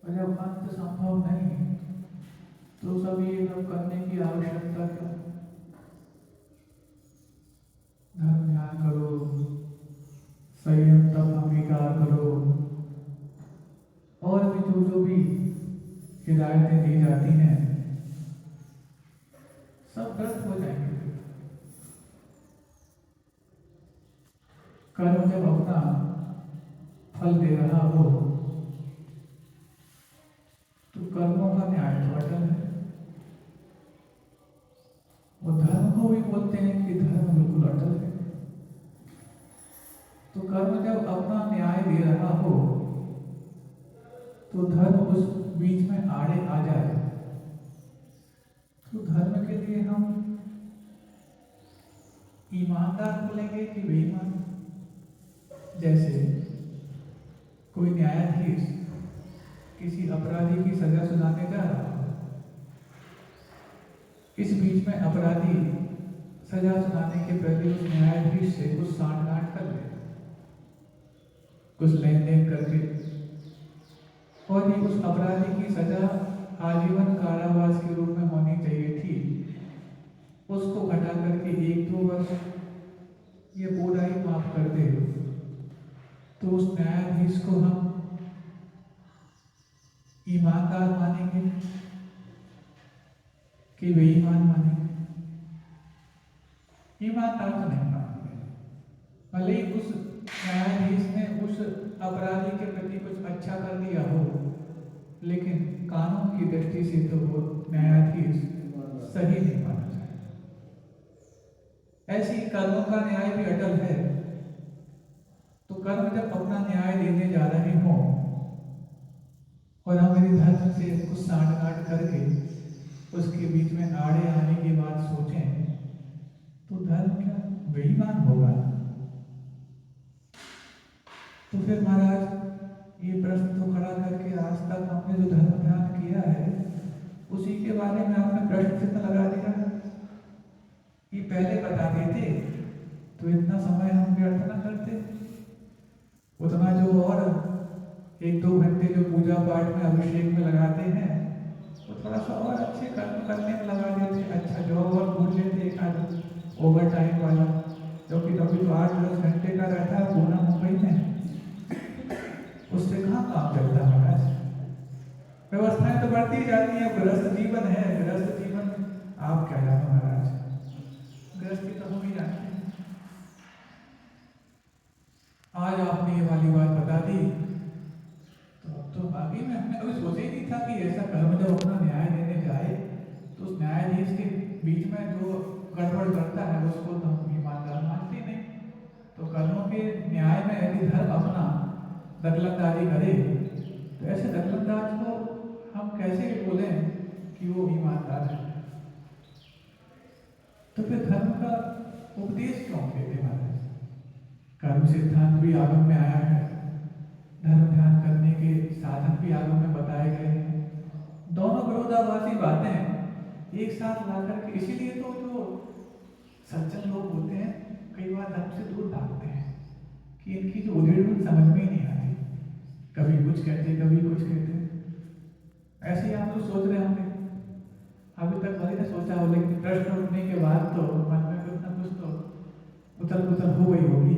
और जब अंत संभव नहीं तो सब ये सब करने की आवश्यकता क्यों? धर्म ध्यान करो, संयम तप अंगीकार करो, और भी जो भी हिदायतें दी जाती हैं सब व्यर्थ हो जाएंगे। कर्म जब अपना फल दे रहा हो तो कर्मों का न्याय तो अटल है। वो धर्म को भी बोलते हैं कि धर्म बिल्कुल अटल है। तो कर्म जब अपना न्याय दे रहा हो तो धर्म उस बीच में आड़े आ जाए तो धर्म के लिए हम ईमानदार बोलेंगे कि बेईमान? जैसे कोई न्यायाधीश किसी अपराधी की सजा सुनाने जा रहा हो, इस बीच में अपराधी सजा सुनाने के पहले उस न्यायाधीश से कुछ सांठ-गांठ कर ले, कुछ लेन देन करके, और ये उस अपराधी की सजा आजीवन कारावास के रूप में होनी चाहिए थी, उसको घटा करके 1-2 वर्ष ये पूरा ही माफ कर दे, तो उस न्यायाधीश को हम ईमानदार मानेंगे कि बेईमान मानेंगे? ईमानदार तो नहीं मानेंगे। भले ही उस न्यायाधीश ने उस अपराधी के प्रति कुछ अच्छा कर दिया हो, लेकिन कानून की दृष्टि से तो वो न्यायाधीश सही नहीं माना जाए। ऐसी कर्मों का न्याय भी अटल है। तो कर्म जब अपना न्याय देने जा रहे हों और हमारे धर्म से कुछ सांठ-गांठ करके उसके बीच में आड़े आने की बात सोचें तो धर्म क्या बेईमान होगा? तो फिर महाराज ये प्रश्न तो खड़ा करके आज तक हमने जो धर्म ध्यान किया है उसी के बारे में आपने प्रश्न चिन्ह लगा दिया। ये पहले बता देते तो इतना समय हम व्यर्थ न करते। उतना जो और 1-2 घंटे जो पूजा पाठ में अभिषेक में लगाते हैं तो थोड़ा सा और अच्छे कर्म करने में लगा देते। अच्छा जॉब और ढूंढ लेते एक आदमी ओवर टाइम वाला, जो कि कभी तो 8-10 घंटे का रहता है पूना मुंबई में, उससे कहाँ काम चलता है महाराज? व्यवस्थाएं तो बढ़ती जाती है, गृहस्थ जीवन है, गृहस्थ जीवन आप क्या जानो महाराज, गृहस्थी तो हम ही जानते हैं। आज आपने ये वाली बात बता दी तो आगे में हमने कभी सोचा ही नहीं था कि ऐसा कर्म जब अपना न्याय देने जाए तो उस न्यायाधीश के बीच में जो गड़बड़ करता है उसको तो हम ईमानदार मानते नहीं। तो कर्मों के न्याय में यदि धर्म अपना दखलंदाजी करे तो ऐसे दखलंदाज को हम कैसे बोलें कि वो ईमानदार है? तो फिर धर्म का उपदेश क्यों देते महाराज? कर्म सिद्धांत भी आगम में आया है, धर्म ध्यान करने के साधन भी आगम में बताए गए हैं। दोनों विरोधाभासी बातें एक साथ ला करके, इसीलिए तो जो सज्जन लोग होते हैं कई बार धर्म से दूर भागते हैं कि इनकी जो उधेड़ समझ में ही नहीं आती, कभी कुछ कहते कभी कुछ कहते। ऐसे ही आप लोग सोच रहे होंगे, अभी तक भले ने सोचा हो, लेकिन प्रश्न उठने के बाद तो मन में कुछ ना कुछ तो उथल पुथल हो गई होगी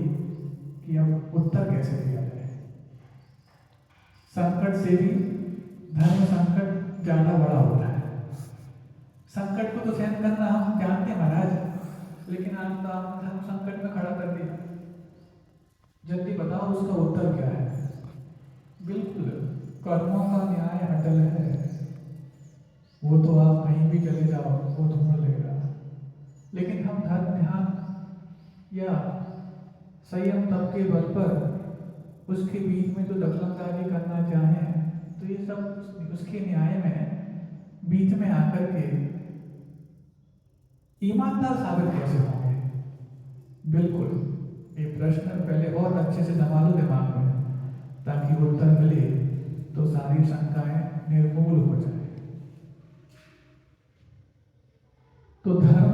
कि अब उत्तर कैसे दिया जाए। संकट से भी धर्म संकट ज्यादा बड़ा होता है। संकट को तो सहन करना हम जानते हैं महाराज, लेकिन आज तो आपने धर्म संकट में खड़ा कर दिया। जल्दी बताओ उसका उत्तर क्या है? बिल्कुल कर्मों का न्याय अटल है, वो तो आप कहीं भी चले जाओ वो ढूंढ लेगा। लेकिन हम धर्म ध्यान या संयम तप के बल पर उसके बीच में जो दखलंदाजी करना चाहें तो ये सब उसके न्याय में बीच में आकर के ईमानदार साबित कैसे होंगे? बिल्कुल ये प्रश्न पहले और अच्छे से जमा लो दिमाग में, ताकि उत्तर मिले तो सारी शंकाएं निर्मूल हो जाए। तो धर्म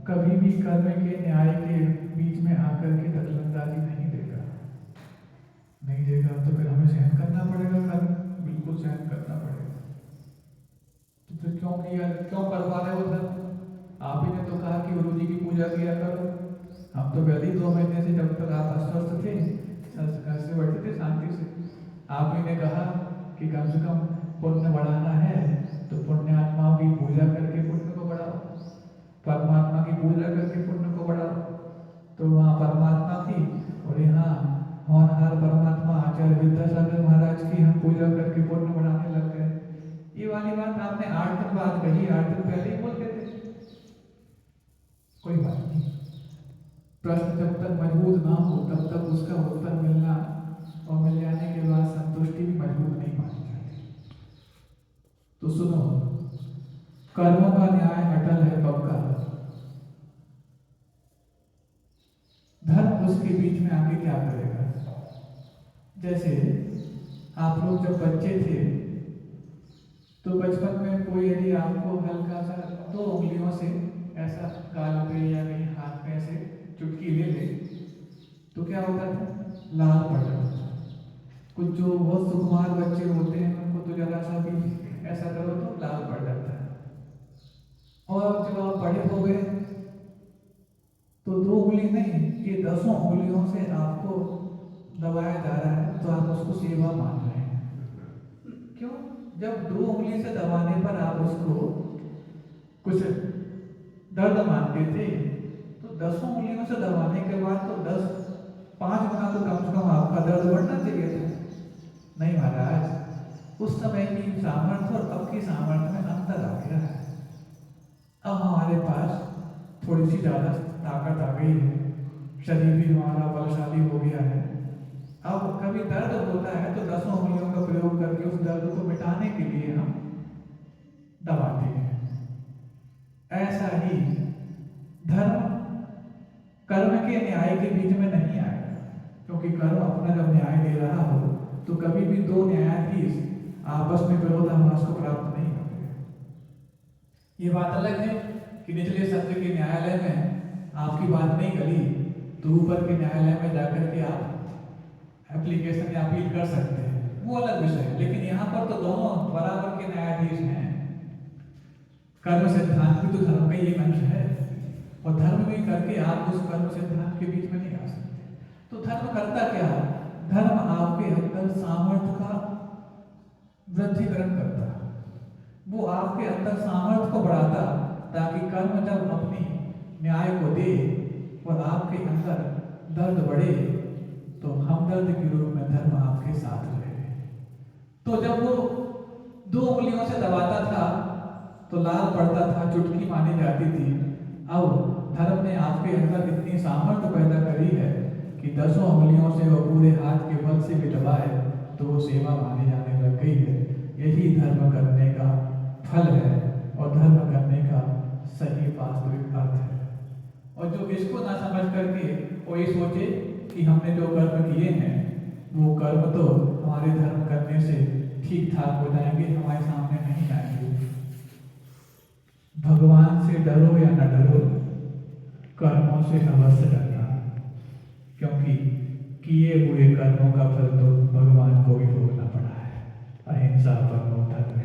कभी भी कर्म के न्याय के बीच में आकर के दखलंदाजी नहीं देगा, नहीं देगा। तो फिर हमें सहन करना पड़ेगा कर्म, बिल्कुल सहन गुरु जी की पूजा किया करो। हम तो पहले ही 2 महीने से, जब तक आप अस्वस्थ थे, घर से बैठे थे शांति से, आप ही ने कहा कि कम से कम पुण्य बढ़ाना है तो पुण्यात्माओं की पूजा करके पुण्य को बढ़ाओ, परमात्मा की पूजा करके पुण्य को बढ़ाओ। तो वहाँ परमात्मा की और यहाँ होनहार परमात्मा आचार्य विद्यासागर महाराज की हम पूजा करके पुण्य बढ़ाने लग गए। ये वाली बात आपने 8 दिन बाद कही, 8 दिन पहले ही बोलते थे। कोई बात नहीं, प्रश्न जब तक मजबूत ना हो तब तक उसका उत्तर मिलना और मिल जाने के बाद संतुष्टि भी मजबूत नहीं मानी जाती। तो सुनो, कर्मों का न्याय अटल है, पक्का। धर्म उसके बीच में आके क्या करेगा? जैसे आप लोग जब बच्चे थे तो बचपन में कोई यदि आपको हल्का सा 2 उंगलियों से ऐसा गाल पे या कहीं हाथ पे ऐसे चुटकी ले ले तो क्या होता था? लाल पड़ जाता था। कुछ जो बहुत सुकुमार बच्चे होते हैं उनको तो जरा सा भी ऐसा करो तो लाल पड़ जाता है। और जब आप बड़े हो गए तो 2 उंगली नहीं, ये 10 उंगलियों से आपको दबाया जा रहा है तो आप उसको सेवा मान रहे हैं। क्यों? जब 2 उंगली से दबाने पर आप उसको कुछ दर्द मानते थे तो 10 उंगलियों से दबाने के बाद तो 5 गुना तो कम से कम आपका दर्द बढ़ना चाहिए था। नहीं महाराज, उस समय की सामर्थ्य और अब की सामर्थ्य में अंतर आ गया है। अब हमारे पास थोड़ी सी ज्यादा ताकत आ गई है, शरीर भी हमारा बलशाली हो गया है। अब कभी दर्द होता है तो 10 उंगलियों का प्रयोग करके उस दर्द को मिटाने के लिए हम दबाते हैं। ऐसा ही धर्म कर्म के न्याय के बीच में नहीं आएगा, क्योंकि कर्म अपना जब न्याय दे रहा हो तो कभी भी 2 न्यायाधीश आपस में विरोधाभास को प्राप्त नहीं होते। ये बात अलग है कि निचले सत्य के न्यायालय में आपकी बात नहीं गली तो ऊपर के न्यायालय में जाकर के आप एप्लीकेशन या अपील कर सकते हैं, वो अलग विषय है। लेकिन यहाँ पर तो दोनों बराबर के न्यायाधीश हैं। कर्म सिद्धांत भी तो धर्म का ही एक अंश है और धर्म भी करके आप उस कर्म सिद्धांत के बीच में नहीं आ सकते। तो धर्म करता क्या है? धर्म आपके अंदर सामर्थ्य का वृद्धिकरण करता है, वो आपके अंदर सामर्थ्य को बढ़ाता ताकि कर्म जब अपनी न्याय को दे और आपके अंदर दर्द बढ़े तो हमदर्द के रूप में धर्म आपके साथ रहे। तो जब वो 2 उंगलियों से दबाता था तो लाल पड़ता था, चुटकी मानी जाती थी। अब धर्म ने आपके अंदर इतनी सामर्थ्य पैदा करी है कि 10 उंगलियों से और पूरे हाथ के बल से भी दबाए तो वो सेवा मानी जाने लग गई है। यही धर्म करने का फल है और धर्म करने का सही वास्तविक अर्थ है। और जो इसको ना समझ करके वो ये सोचे कि हमने जो कर्म किए हैं वो कर्म तो हमारे धर्म करने से ठीक ठाक हो जाएंगे, हमारे सामने नहीं आएंगे। भगवान से डरो या न डरो, कर्मों से अवश्य डरना, क्योंकि किए हुए कर्मों का फल तो भगवान को भी भोगना पड़ा है। अहिंसा परमो धर्म।